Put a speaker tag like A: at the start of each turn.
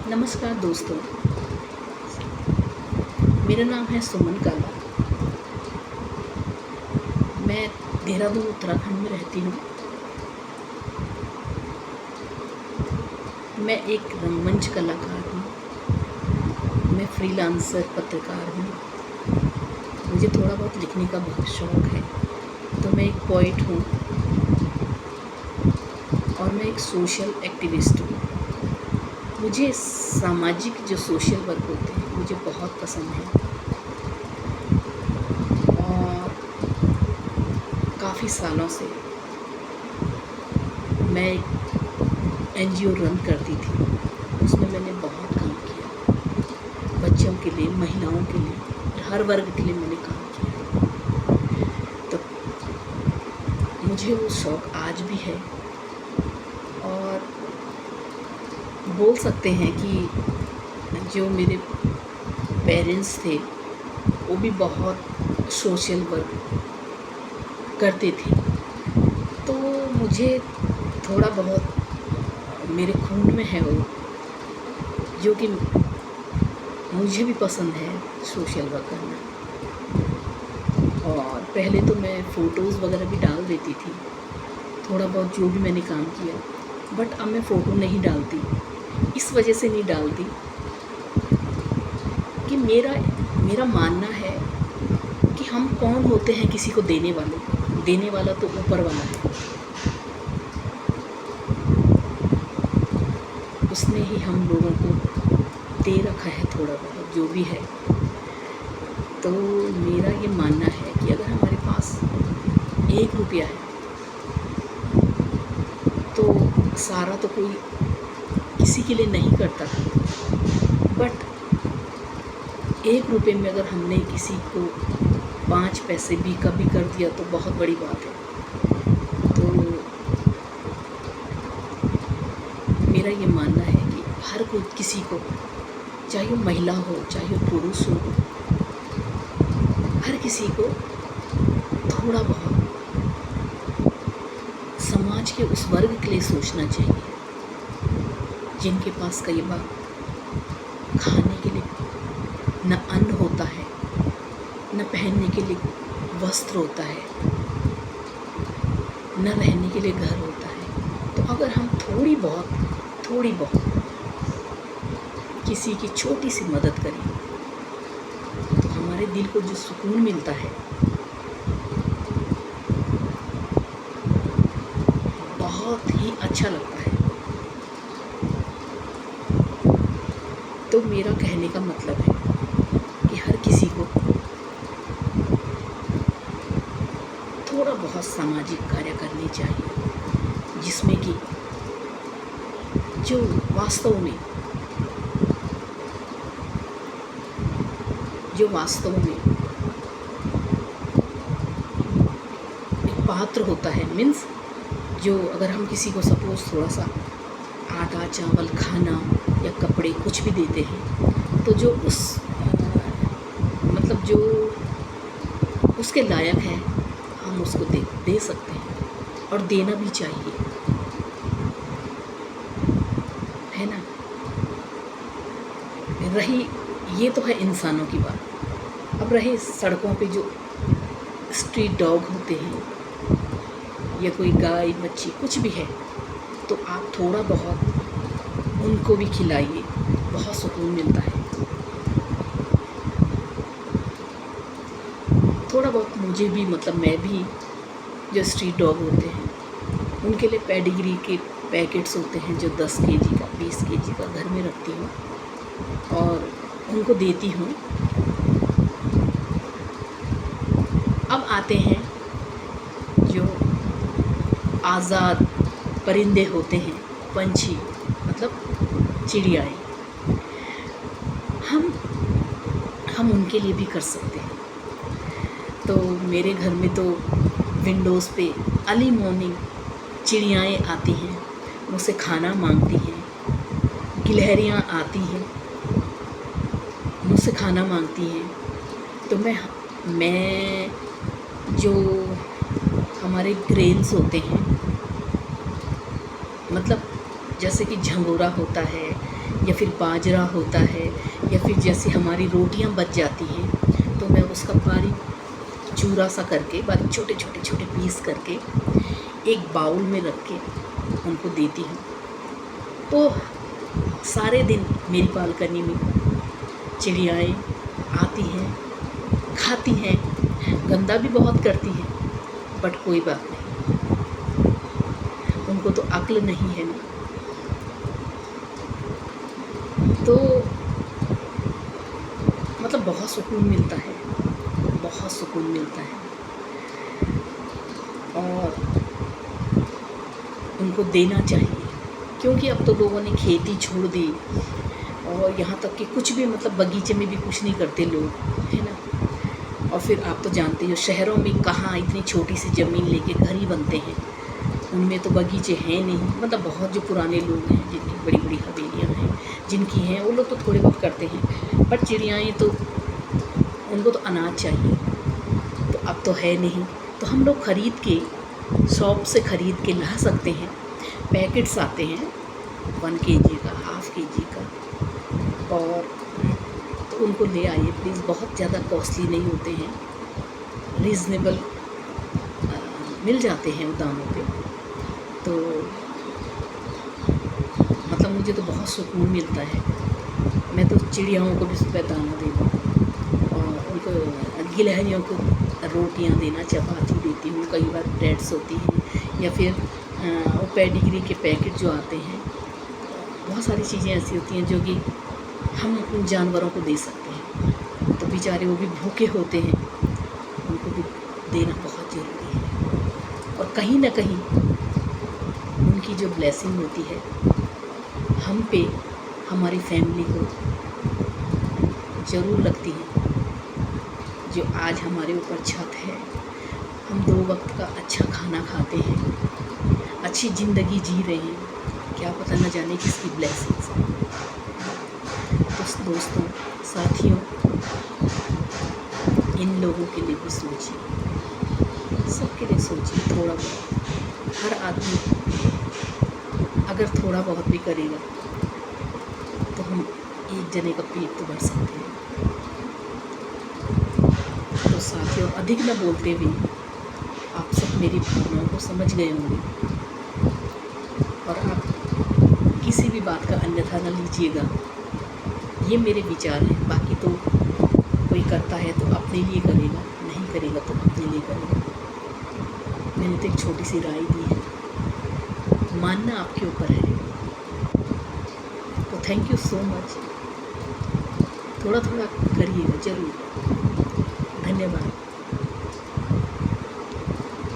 A: नमस्कार दोस्तों, मेरा नाम है सुमन काला। मैं देहरादून उत्तराखंड में रहती हूँ। मैं एक रंगमंच कलाकार हूँ। मैं फ्रीलांसर पत्रकार हूँ। मुझे थोड़ा बहुत लिखने का बहुत शौक़ है। तो मैं एक पोइट हूँ और मैं एक सोशल एक्टिविस्ट हूँ। मुझे सामाजिक जो सोशल वर्क होते हैं मुझे बहुत पसंद है और काफ़ी सालों से मैं एक एनजीओ रन करती थी। उसमें मैंने बहुत काम किया, बच्चों के लिए, महिलाओं के लिए, हर वर्ग के लिए मैंने काम किया। तो मुझे वो शौक़ आज भी है और बोल सकते हैं कि जो मेरे पेरेंट्स थे वो भी बहुत सोशल वर्क करते थे। तो मुझे थोड़ा बहुत मेरे खून में है वो, जो कि मुझे भी पसंद है सोशल वर्क करना। और पहले तो मैं फ़ोटोज़ वगैरह भी डाल देती थी, थोड़ा बहुत जो भी मैंने काम किया, बट अब मैं फ़ोटो नहीं डालती। इस वजह से नहीं डालती कि मेरा मानना है कि हम कौन होते हैं किसी को देने वाले। देने वाला तो ऊपर वाला है, उसने ही हम लोगों को दे रखा है थोड़ा बहुत जो भी है। तो मेरा ये मानना है कि अगर हमारे पास 1 रुपया है तो सारा तो कोई किसी के लिए नहीं करता, बट 1 रुपये में अगर हमने किसी को 5 पैसे भी कभी कर दिया तो बहुत बड़ी बात है। तो मेरा ये मानना है कि हर कोई किसी को, चाहे वो महिला हो चाहे वो पुरुष हो, हर किसी को थोड़ा बहुत समाज के उस वर्ग के लिए सोचना चाहिए जिनके पास कई बार खाने के लिए न अन्न होता है, न पहनने के लिए वस्त्र होता है, न रहने के लिए घर होता है। तो अगर हम थोड़ी बहुत किसी की छोटी सी मदद करें तो हमारे दिल को जो सुकून मिलता है बहुत ही अच्छा लगता है। तो मेरा कहने का मतलब है कि हर किसी को थोड़ा बहुत सामाजिक कार्य करने चाहिए, जिसमें कि जो वास्तव में एक पात्र होता है। मीन्स जो अगर हम किसी को सपोज़ थोड़ा सा आटा, चावल, खाना या कपड़े कुछ भी देते हैं तो जो मतलब जो उसके लायक है हम उसको दे सकते हैं और देना भी चाहिए, है ना। रही ये तो है इंसानों की बात। अब रहे सड़कों पे जो स्ट्रीट डॉग होते हैं या कोई गाय बच्ची कुछ भी है, तो आप थोड़ा बहुत उनको भी खिलाइए, बहुत सुकून मिलता है। थोड़ा बहुत मुझे भी, मतलब मैं भी, जो स्ट्रीट डॉग होते हैं उनके लिए पेडिग्री के पैकेट्स होते हैं जो 10 केजी का 20 केजी का घर में रखती हूँ और उनको देती हूँ। अब आते हैं जो आज़ाद परिंदे होते हैं, पंछी मतलब चिड़ियाएँ, हम उनके लिए भी कर सकते हैं। तो मेरे घर में तो विंडोज़ पे अर्ली मॉर्निंग चिड़ियाएँ आती हैं, मुझसे खाना मांगती हैं। गिलहरियाँ आती हैं, मुझसे खाना मांगती हैं। तो मैं जो हमारे ग्रेन्स होते हैं, मतलब जैसे कि झंगोरा होता है या फिर बाजरा होता है, या फिर जैसे हमारी रोटियां बच जाती हैं तो मैं उसका बारीक चूरा सा करके, बारीक छोटे छोटे छोटे पीस करके एक बाउल में रख के उनको देती हूँ। तो सारे दिन मेरी बालकनी में चिड़ियाएँ आती हैं, खाती हैं, गंदा भी बहुत करती हैं, बट कोई बात नहीं, उनको तो अक्ल नहीं है ना। तो मतलब बहुत सुकून मिलता है, बहुत सुकून मिलता है। और उनको देना चाहिए, क्योंकि अब तो लोगों ने खेती छोड़ दी, और यहाँ तक कि कुछ भी मतलब बगीचे में भी कुछ नहीं करते लोग, है ना। और फिर आप तो जानते हो शहरों में कहाँ इतनी छोटी सी ज़मीन लेके घर ही बनते हैं, उनमें तो बगीचे हैं नहीं। मतलब बहुत जो पुराने लोग हैं जिनकी बड़ी बड़ी हवेलियाँ हैं, जिनकी हैं, वो लोग तो थोड़े बहुत करते हैं, बट चिड़ियाएँ तो उनको तो अनाज चाहिए, तो अब तो है नहीं। तो हम लोग ख़रीद के, शॉप से ख़रीद के ला सकते हैं। पैकेट्स आते हैं 1 kg का, ½ kg का, और तो उनको ले आइए प्लीज़। बहुत ज़्यादा कॉस्टली नहीं होते हैं, रीज़नेबल मिल जाते हैं दामों पे। तो मतलब मुझे तो बहुत सुकून मिलता है। मैं तो चिड़ियाओं को भी सुबह दाना देना, और उनको गिलहरियों को रोटियां देना, चपाती देती हूँ, कई बार ब्रेड्स होती हैं, या फिर वो पेडिग्री के पैकेट जो आते हैं। बहुत सारी चीज़ें ऐसी होती हैं जो कि हम उन जानवरों को दे सकते हैं। तो बेचारे वो भी भूखे होते हैं, उनको भी देना बहुत ज़रूरी है। और कहीं ना कहीं उनकी जो ब्लेसिंग होती है हम पे, हमारी फैमिली को ज़रूर लगती है। जो आज हमारे ऊपर छत है, हम 2 वक्त का अच्छा खाना खाते हैं, अच्छी ज़िंदगी जी रहे हैं, क्या पता न जाने किसकी ब्लेसिंग्स हैं। तो दोस्तों, साथियों, इन लोगों के लिए भी सोचिए, सबके लिए सोचिए थोड़ा बहुत। हर आदमी अगर थोड़ा बहुत भी करेगा तो हम एक जने का पेट तो भर सकते हैं। तो साथियों, अधिक न बोलते हुए आप सब मेरी भावनाओं को समझ गए होंगे, और आप किसी भी बात का अन्यथा न लीजिएगा। ये मेरे विचार हैं, बाकी तो कोई करता है तो अपने लिए करेगा, नहीं करेगा तो अपने लिए करेगा। मैंने तो एक छोटी सी राय दी है, मानना आपके ऊपर है। तो थैंक यू सो मच। थोड़ा थोड़ा करिएगा ज़रूर। धन्यवाद।